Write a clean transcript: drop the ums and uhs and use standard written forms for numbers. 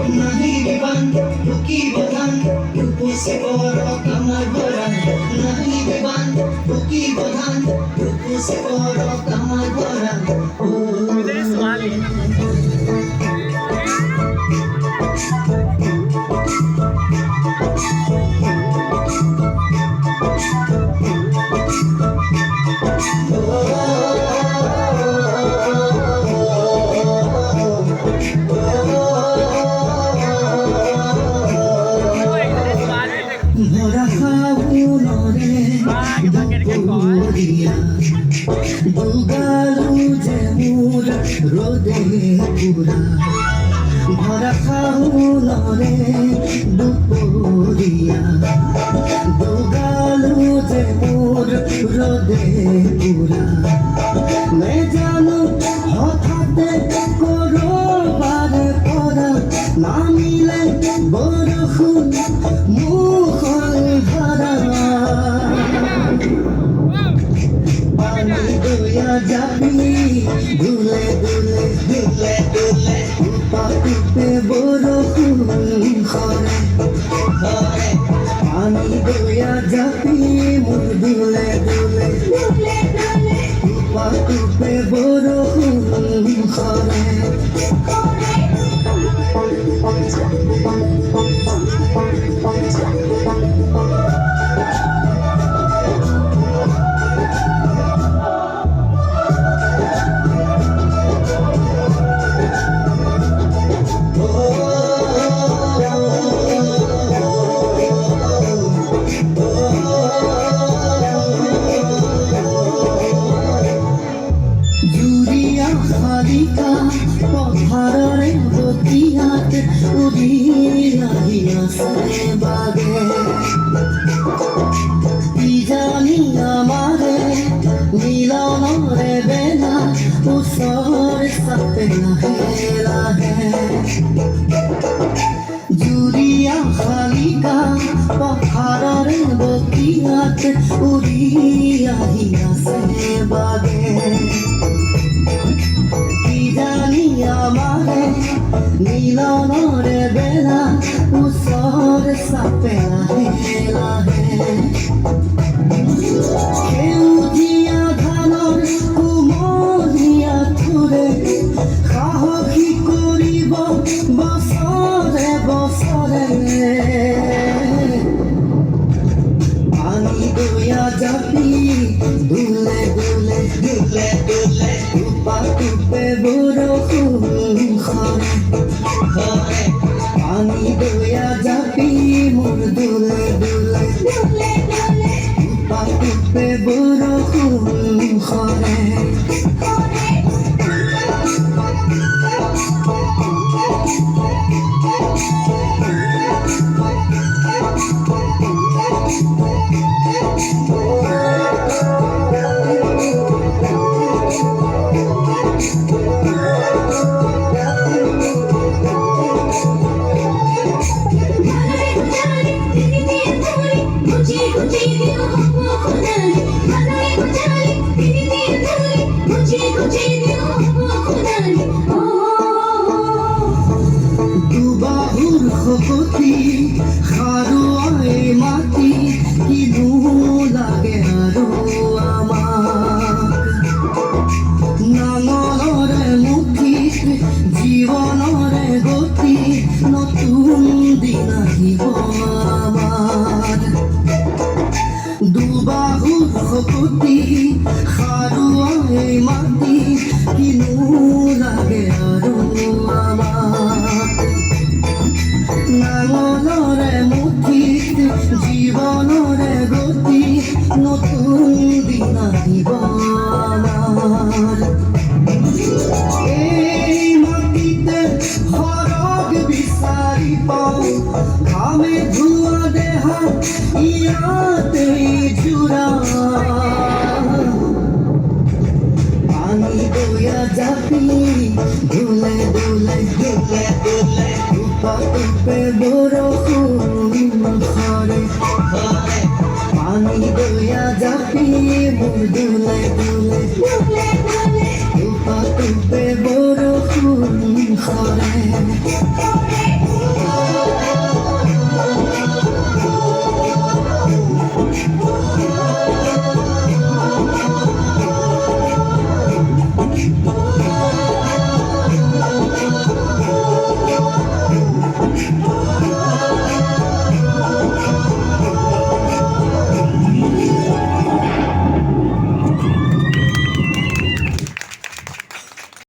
Nahi beban, buki badan, rupu se poro kamar boran. Nahi beban, buki badan, rupu se poro kamar boran. ভরা ফাগুনরে দুপুরিয়া দুগালু যে মোর রোদে পুরা ভরা ফাগুনরে দুপুরিয়া দুগালু যে মোর রোদে পুরা মে জানো হঠাতে করবার পরা না মিলে বরফুন মুখল ধরা পানি দয়া যাবি দুলে দুলে দুলে দুলে পাটিতে বরফুন খরে খরে পানি দয়া যাবি মুর দুলে দুলে দুলে দুলে পাটিতে বরফুন খরে জুরিয়া খালিকা পথারে বতিয়াত উড়িয়া হিয়াছে বাগে কি জানি আমারে মিলনরে বেলা উসর সাথে লাহে লাহে জুরিয়া খালিকা পথারে বতিয়াত উড়িয়া হিয়াছে বাগে জানি আমারে মিলনরে বেলা উসর সাপে লাহে লাহে সেউজিয়া ধানৰ কুমলীয়া থোৰে সাহসী কৰিব বছৰে বছৰে পানী দয়া জাপি দুলে দুলে দুলে দুলে পাটুপে বৰষুণ খৰে খৰে পানী দয়া জাপি মোৰ দুলে দুলে দুলে দুলে পাটুপে বৰষুণ খৰে দুবাহুর খপতি খাৰুৱাই মাটি কিনো লাগে আৰু আমাক নাঙলৰে মুঠিত জীৱনৰে গতি নতুন দিন আহিব আমাৰ দুবাহুৰ খপতি খাৰুৱাই মাটি কিনো লাগে আৰু আমাক নাঙলৰে মুঠিত জীৱনৰে গতি নতুন দিন আহিব আমাৰ এই মাটিতে সৰগ বিচাৰি পাওঁ ঘামে ধোৱা দেহা ইয়াতেই জোৰা পানী দয়া জাপি দুলে দুলে দুলে দুলে পাটুপে বৰষুণ খৰে খৰে পানী দয়া জাপি মোৰ দুলে দুলে দুলে দুলে পাটুপে বৰষুণ ঘরে